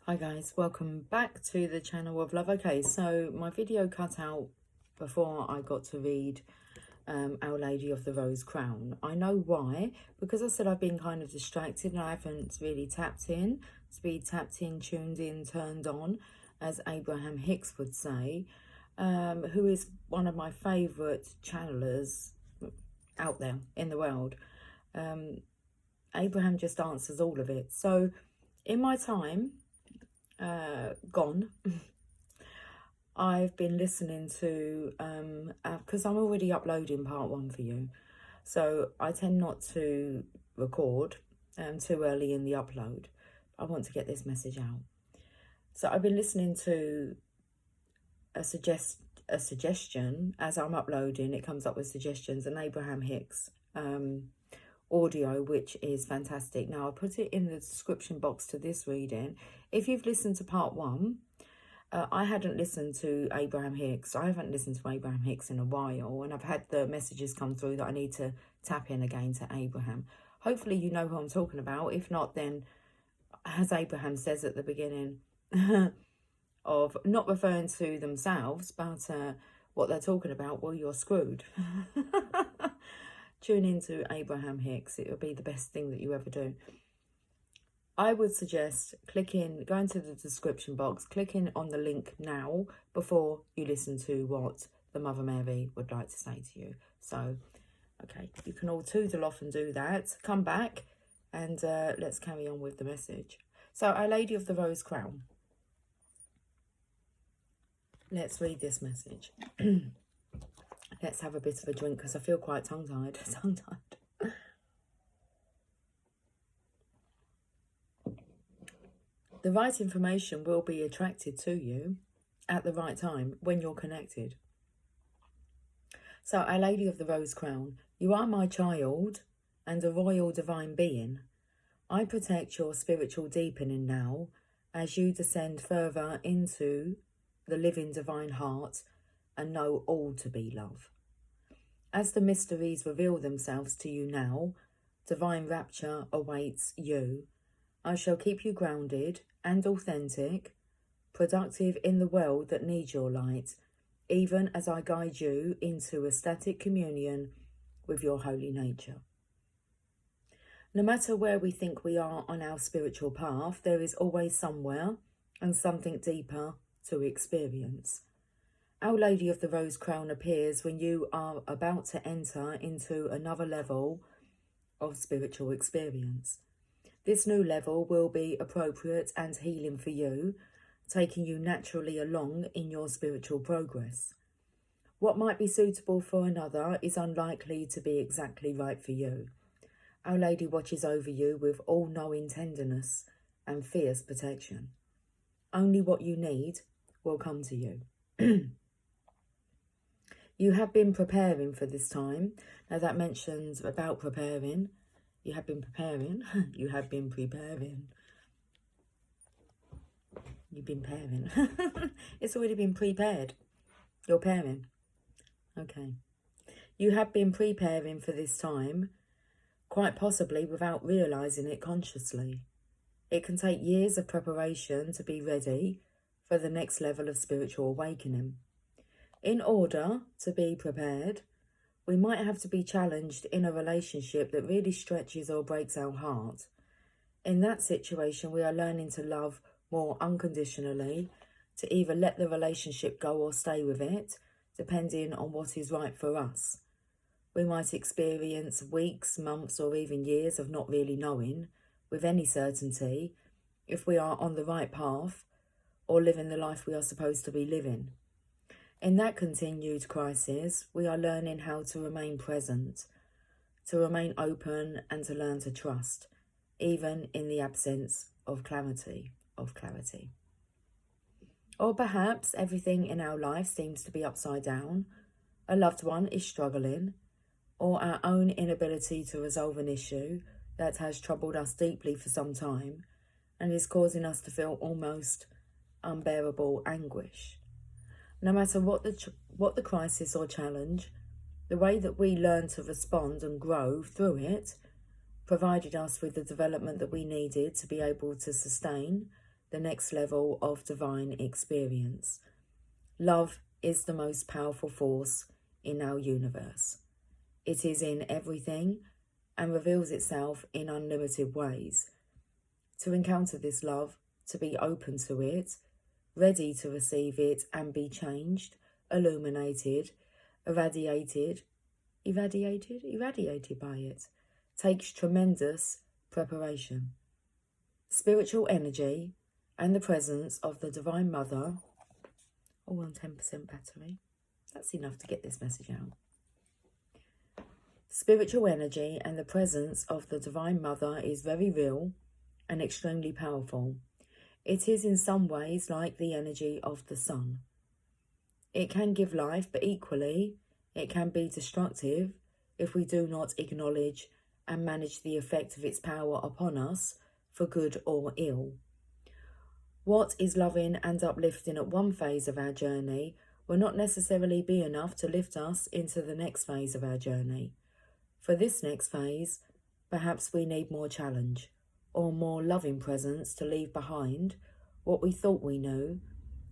Hi guys, welcome back to the channel of love. Okay, so my video cut out before I got to read Our Lady of the Rose Crown. I know why, because I said I've been kind of distracted and I haven't really tapped in, tuned in, turned on, as Abraham Hicks would say, who is one of my favourite channelers out there in the world. Abraham just answers all of it. So in my time gone, I've been listening to, because I'm already uploading part 1 for you, so I tend not to record too early in the upload. I want to get this message out. So I've been listening to a suggestion as I'm uploading. It comes up with suggestions, and Abraham Hicks audio, which is fantastic. Now I'll put it in the description box to this reading. If you've listened to part 1, I hadn't listened to Abraham Hicks. I haven't listened to Abraham Hicks in a while, and I've had the messages come through that I need to tap in again to Abraham. Hopefully you know who I'm talking about. If not, then as Abraham says at the beginning of not referring to themselves, but what they're talking about, well, you're screwed. Tune into Abraham Hicks. It will be the best thing that you ever do. I would suggest going to the description box, clicking on the link now before you listen to what the Mother Mary would like to say to you. So, okay, you can all toodle off and do that. Come back and let's carry on with the message. So, Our Lady of the Rose Crown. Let's read this message. Let's have a bit of a drink because I feel quite tongue-tied. The right information will be attracted to you at the right time when you're connected. So, Our Lady of the Rose Crown, you are my child and a royal divine being. I protect your spiritual deepening now as you descend further into the living divine heart and know all to be love. As the mysteries reveal themselves to you now, divine rapture awaits you. I shall keep you grounded and authentic, productive in the world that needs your light, even as I guide you into ecstatic communion with your holy nature. No matter where we think we are on our spiritual path, there is always somewhere and something deeper to experience. Our Lady of the Rose Crown appears when you are about to enter into another level of spiritual experience. This new level will be appropriate and healing for you, taking you naturally along in your spiritual progress. What might be suitable for another is unlikely to be exactly right for you. Our Lady watches over you with all-knowing tenderness and fierce protection. Only what you need will come to you. You have been preparing for this time. Now that mentions about preparing. You have been preparing. You have been preparing. You've been pairing. It's already been prepared. You're pairing. Okay. You have been preparing for this time, quite possibly without realising it consciously. It can take years of preparation to be ready for the next level of spiritual awakening. In order to be prepared, we might have to be challenged in a relationship that really stretches or breaks our heart. In that situation, we are learning to love more unconditionally, to either let the relationship go or stay with it, depending on what is right for us. We might experience weeks, months, or even years of not really knowing, with any certainty, if we are on the right path or living the life we are supposed to be living. In that continued crisis, we are learning how to remain present, to remain open, and to learn to trust, even in the absence of clarity. Or perhaps everything in our life seems to be upside down, a loved one is struggling, or our own inability to resolve an issue that has troubled us deeply for some time and is causing us to feel almost unbearable anguish. No matter what the crisis or challenge, the way that we learn to respond and grow through it provided us with the development that we needed to be able to sustain the next level of divine experience. Love is the most powerful force in our universe. It is in everything and reveals itself in unlimited ways. To encounter this love, to be open to it, ready to receive it and be changed, illuminated, irradiated by it, takes tremendous preparation. Spiritual energy and the presence of the Divine Mother, all on 10% battery. That's enough to get this message out. Spiritual energy and the presence of the Divine Mother is very real and extremely powerful. It is in some ways like the energy of the sun. It can give life, but equally it can be destructive if we do not acknowledge and manage the effect of its power upon us for good or ill. What is loving and uplifting at one phase of our journey will not necessarily be enough to lift us into the next phase of our journey. For this next phase, perhaps we need more challenge or more loving presence to leave behind what we thought we knew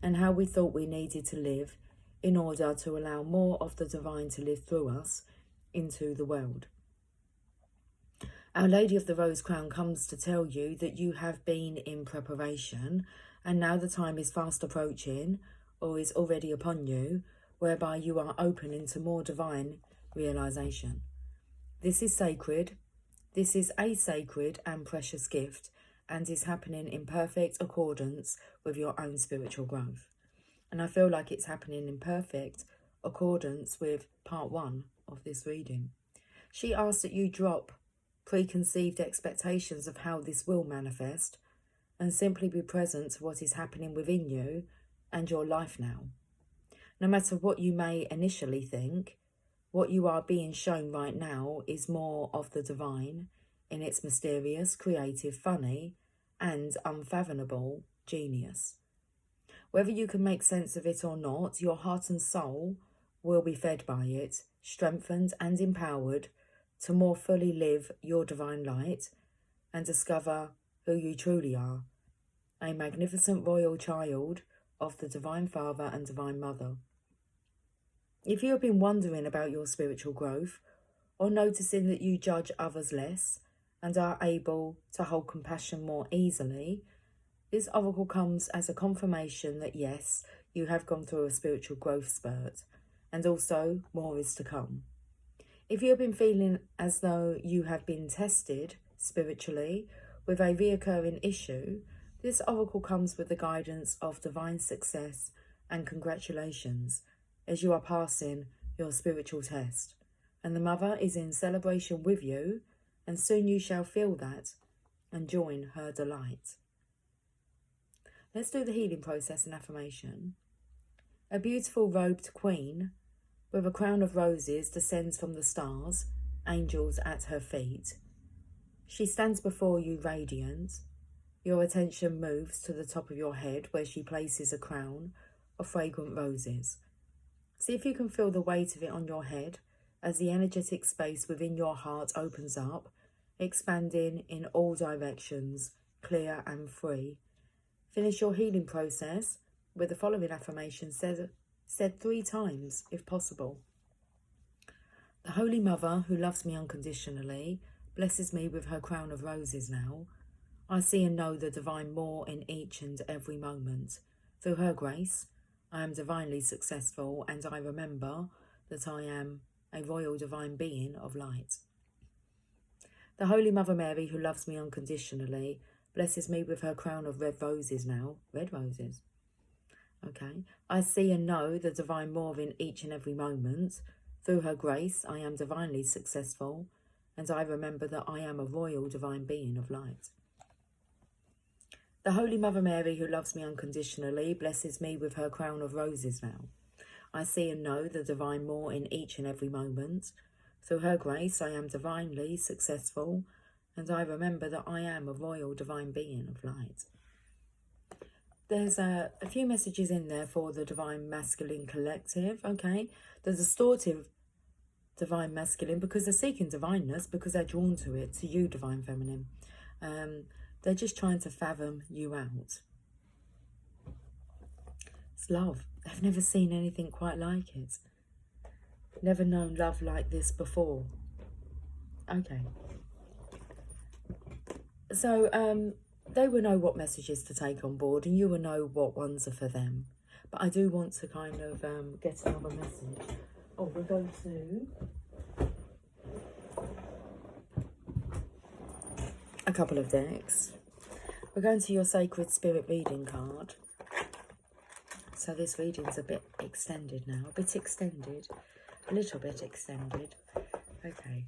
and how we thought we needed to live in order to allow more of the divine to live through us into the world. Our Lady of the Rose Crown comes to tell you that you have been in preparation and now the time is fast approaching or is already upon you, whereby you are opening to more divine realization. This is sacred. This is a sacred and precious gift and is happening in perfect accordance with your own spiritual growth. And I feel like it's happening in perfect accordance with part 1 of this reading. She asks that you drop preconceived expectations of how this will manifest and simply be present to what is happening within you and your life now. No matter what you may initially think, what you are being shown right now is more of the divine in its mysterious, creative, funny, and unfathomable genius. Whether you can make sense of it or not, your heart and soul will be fed by it, strengthened and empowered to more fully live your divine light and discover who you truly are, a magnificent royal child of the Divine Father and Divine Mother. If you have been wondering about your spiritual growth or noticing that you judge others less and are able to hold compassion more easily, this oracle comes as a confirmation that yes, you have gone through a spiritual growth spurt and also more is to come. If you have been feeling as though you have been tested spiritually with a reoccurring issue, this oracle comes with the guidance of divine success and congratulations as you are passing your spiritual test. And the Mother is in celebration with you, and soon you shall feel that and join her delight. Let's do the healing process and affirmation. A beautiful robed queen with a crown of roses descends from the stars, angels at her feet. She stands before you radiant. Your attention moves to the top of your head where she places a crown of fragrant roses. See if you can feel the weight of it on your head as the energetic space within your heart opens up, expanding in all directions, clear and free. Finish your healing process with the following affirmation said 3 times, if possible. The Holy Mother, who loves me unconditionally, blesses me with her crown of roses now. I see and know the divine more in each and every moment. Through her grace, I am divinely successful, and I remember that I am a royal divine being of light. The Holy Mother Mary, who loves me unconditionally, blesses me with her crown of red roses now. Red roses. Okay. I see and know the divine more in each and every moment. Through her grace, I am divinely successful, and I remember that I am a royal divine being of light. The Holy Mother Mary, who loves me unconditionally, blesses me with her crown of roses now. I see and know the divine more in each and every moment. Through her grace, I am divinely successful, and I remember that I am a royal divine being of light. There's a few messages in there for the Divine Masculine Collective, okay? The distortive Divine Masculine, because they're seeking divineness, because they're drawn to it, to you, Divine Feminine. They're just trying to fathom you out. just love. They've never seen anything quite like it. Never known love like this before. Okay. So they will know what messages to take on board, and you will know what ones are for them. But I do want to kind of get another message. Oh, we'll go to a couple of decks. We're going to your Sacred Spirit reading card. So this reading's a bit extended now. A bit extended. A little bit extended. Okay.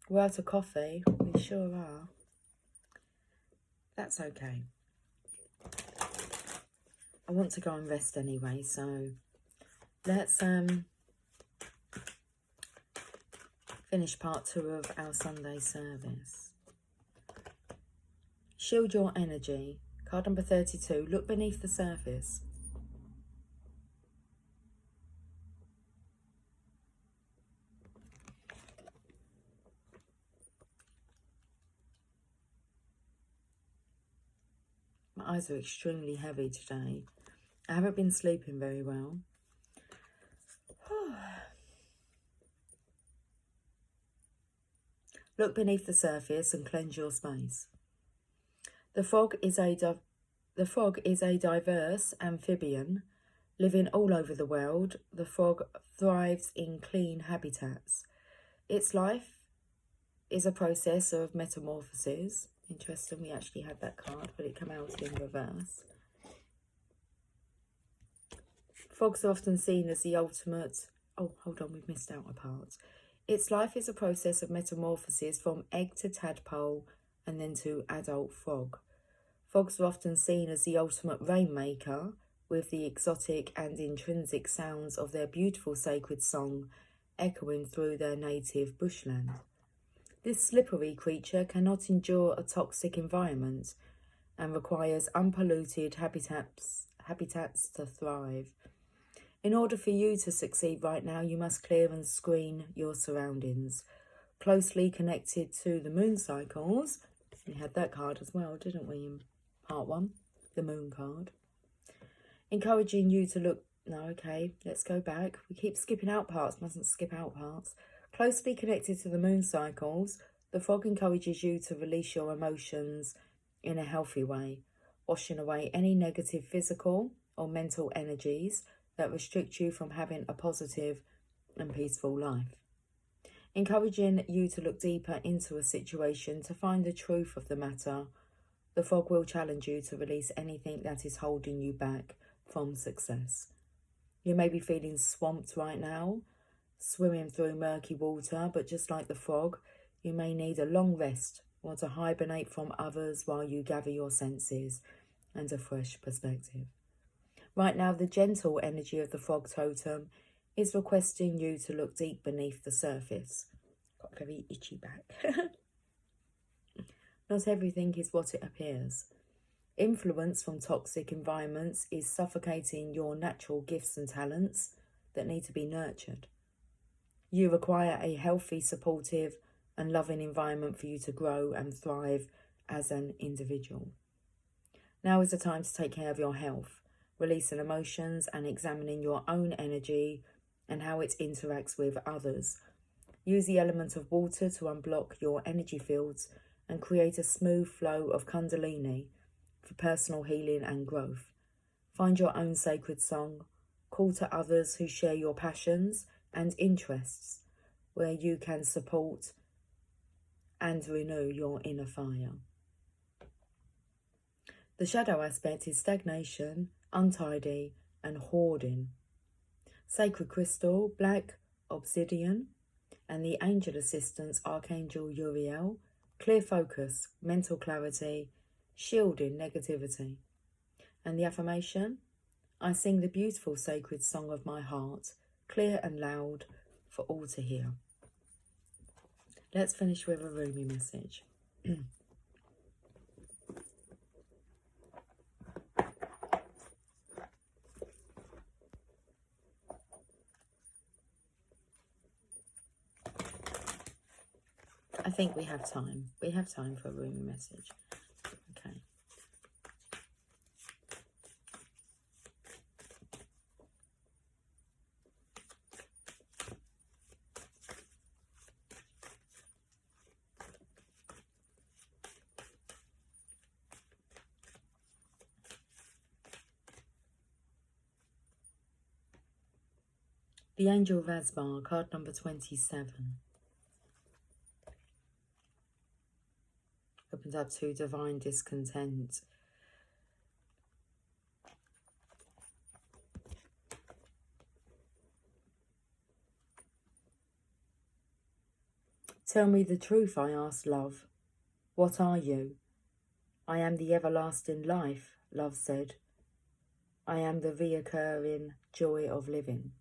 We're out of coffee. We sure are. That's okay. I want to go and rest anyway, so let's finish part 2 of our Sunday service. Shield your energy. Card number 32. Look beneath the surface. My eyes are extremely heavy today. I haven't been sleeping very well. Look beneath the surface and cleanse your space. The frog is a diverse amphibian living all over the world. The frog thrives in clean habitats. Its life is a process of metamorphosis. Interesting, we actually had that card, but it came out in reverse. Frogs are often seen as the ultimate... Oh, hold on, we've missed out a part. Its life is a process of metamorphosis from egg to tadpole and then to adult frog. Frogs are often seen as the ultimate rainmaker, with the exotic and intrinsic sounds of their beautiful sacred song echoing through their native bushland. This slippery creature cannot endure a toxic environment and requires unpolluted habitats to thrive. In order for you to succeed right now, you must clear and screen your surroundings. Closely connected to the moon cycles, we had that card as well, didn't we, in part 1? The moon card. Encouraging you to look... No, okay, let's go back. We keep skipping out parts, mustn't skip out parts. Closely connected to the moon cycles, the frog encourages you to release your emotions in a healthy way, washing away any negative physical or mental energies that restrict you from having a positive and peaceful life. Encouraging you to look deeper into a situation to find the truth of the matter, the frog will challenge you to release anything that is holding you back from success. You may be feeling swamped right now, swimming through murky water, but just like the frog, you may need a long rest or to hibernate from others while you gather your senses and a fresh perspective. Right now, the gentle energy of the frog totem is requesting you to look deep beneath the surface. Got a very itchy back. Not everything is what it appears. Influence from toxic environments is suffocating your natural gifts and talents that need to be nurtured. You require a healthy, supportive and loving environment for you to grow and thrive as an individual. Now is the time to take care of your health, releasing emotions and examining your own energy and how it interacts with others. Use the element of water to unblock your energy fields and create a smooth flow of Kundalini for personal healing and growth. Find your own sacred song, call to others who share your passions and interests, where you can support and renew your inner fire. The shadow aspect is stagnation, untidy and hoarding. Sacred crystal, black obsidian, and the angel assistants, Archangel Uriel, clear focus, mental clarity, shielding negativity. And the affirmation, I sing the beautiful sacred song of my heart, clear and loud for all to hear. Let's finish with a Rumi message. I think we have time. We have time for a Rumi message. Okay. The Angel Razbar, card number 27. Opens up to divine discontent. Tell me the truth, I asked love. What are you? I am the everlasting life, love said. I am the reoccurring joy of living.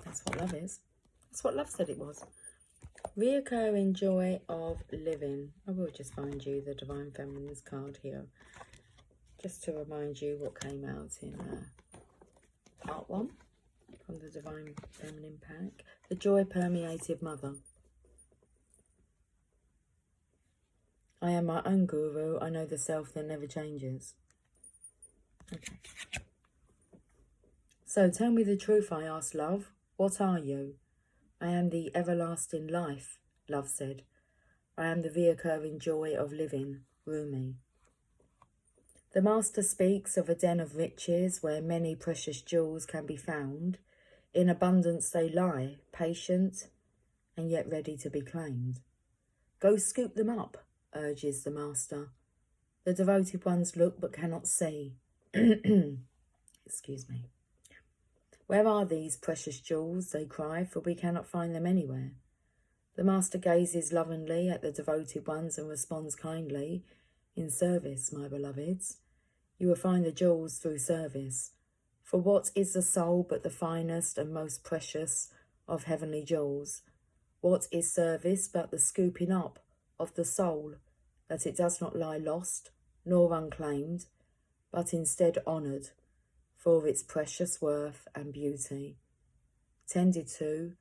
That's what love is. That's what love said it was. Reoccurring joy of living. I will just find you the Divine Feminine's card here, just to remind you what came out in part 1 from the Divine Feminine pack. The joy permeated mother. I am my own guru. I know the self that never changes. Okay. So tell me the truth, I asked love. What are you? I am the everlasting life, love said. I am the reoccurring joy of living, Rumi. The master speaks of a den of riches where many precious jewels can be found. In abundance they lie, patient and yet ready to be claimed. Go scoop them up, urges the master. The devoted ones look but cannot see. Excuse me. Where are these precious jewels, they cry, for we cannot find them anywhere. The master gazes lovingly at the devoted ones and responds kindly, in service, my beloveds. You will find the jewels through service. For what is the soul but the finest and most precious of heavenly jewels? What is service but the scooping up of the soul, that it does not lie lost nor unclaimed, but instead honoured for its precious worth and beauty, tended to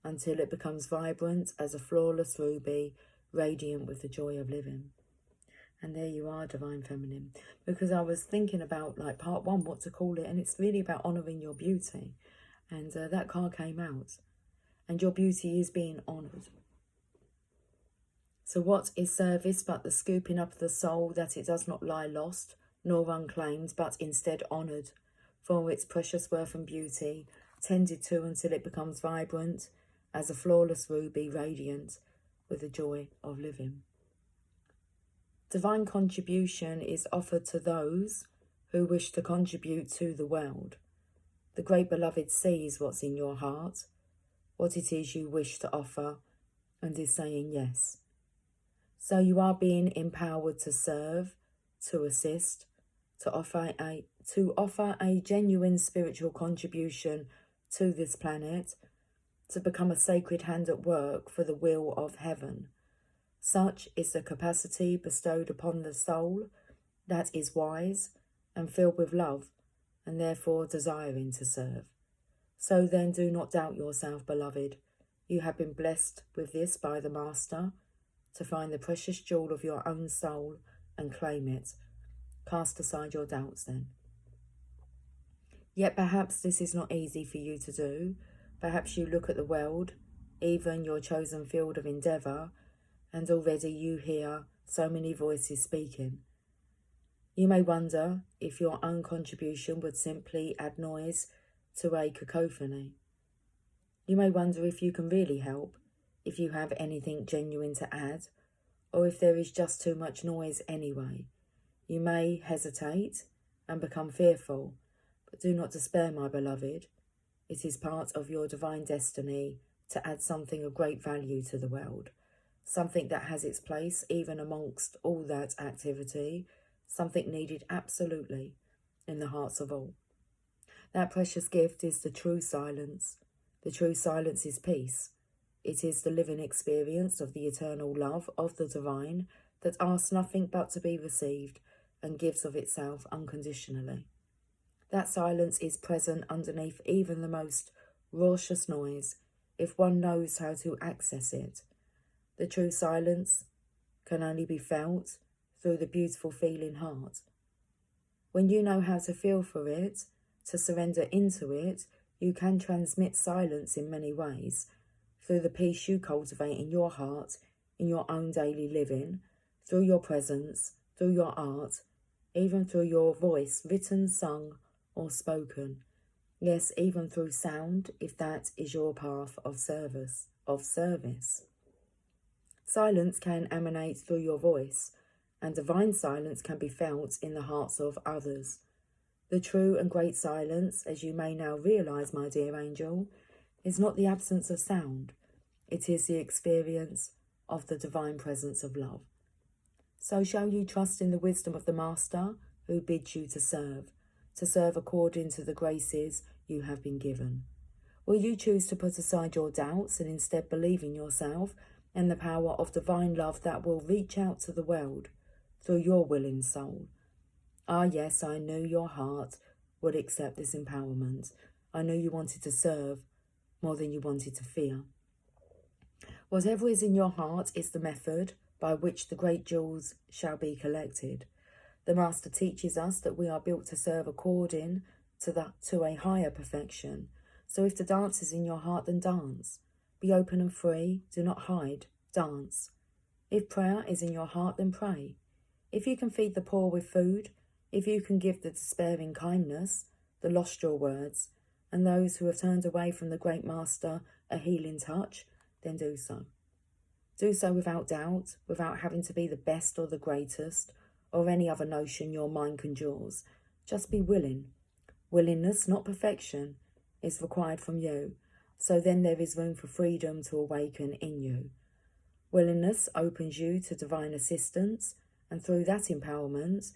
until it becomes vibrant as a flawless ruby, radiant with the joy of living. And there you are, Divine Feminine, because I was thinking about like part 1, what to call it, and it's really about honouring your beauty, and that card came out, and your beauty is being honoured. So what is service but the scooping up of the soul, that it does not lie lost nor unclaimed, but instead honoured for its precious worth and beauty, tended to until it becomes vibrant as a flawless ruby, radiant with the joy of living. Divine contribution is offered to those who wish to contribute to the world. The great beloved sees what's in your heart, what it is you wish to offer, and is saying yes. So you are being empowered to serve, to assist, to offer a genuine spiritual contribution to this planet, to become a sacred hand at work for the will of heaven. Such is the capacity bestowed upon the soul that is wise and filled with love, and therefore desiring to serve. So then do not doubt yourself, beloved. You have been blessed with this by the Master, to find the precious jewel of your own soul and claim it. Cast aside your doubts then. Yet perhaps this is not easy for you to do. Perhaps you look at the world, even your chosen field of endeavour, and already you hear so many voices speaking. You may wonder if your own contribution would simply add noise to a cacophony. You may wonder if you can really help, if you have anything genuine to add, or if there is just too much noise anyway. You may hesitate and become fearful, but do not despair, my beloved. It is part of your divine destiny to add something of great value to the world, something that has its place even amongst all that activity, something needed absolutely in the hearts of all. That precious gift is the true silence. The true silence is peace. It is the living experience of the eternal love of the divine that asks nothing but to be received and gives of itself unconditionally. That silence is present underneath even the most raucous noise, if one knows how to access it. The true silence can only be felt through the beautiful feeling heart. When you know how to feel for it, to surrender into it, you can transmit silence in many ways, through the peace you cultivate in your heart, in your own daily living, through your presence, through your art, even through your voice, written, sung, or spoken. Yes, even through sound, if that is your path of service. Silence can emanate through your voice, and divine silence can be felt in the hearts of others. The true and great silence, as you may now realize, my dear angel, is not the absence of sound. It is the experience of the divine presence of love. So shall you trust in the wisdom of the Master who bids you to serve according to the graces you have been given? Will you choose to put aside your doubts and instead believe in yourself and the power of divine love that will reach out to the world through your willing soul? Ah, yes, I knew your heart would accept this empowerment. I knew you wanted to serve more than you wanted to fear. Whatever is in your heart is the method by which the great jewels shall be collected. The Master teaches us that we are built to serve according to a higher perfection. So if the dance is in your heart, then dance. Be open and free. Do not hide. Dance. If prayer is in your heart, then pray. If you can feed the poor with food, if you can give the despairing kindness, the lost your words, and those who have turned away from the great Master a healing touch, then do so. Do so without doubt, without having to be the best or the greatest, or any other notion your mind conjures. Just be willing. Willingness, not perfection, is required from you, so then there is room for freedom to awaken in you. Willingness opens you to divine assistance, and through that empowerment,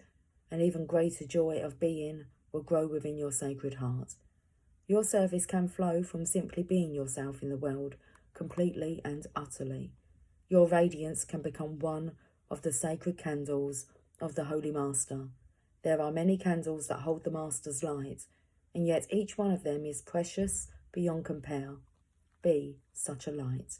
an even greater joy of being will grow within your sacred heart. Your service can flow from simply being yourself in the world, completely and utterly. Your radiance can become one of the sacred candles of the Holy Master. There are many candles that hold the Master's light, and yet each one of them is precious beyond compare. Be such a light.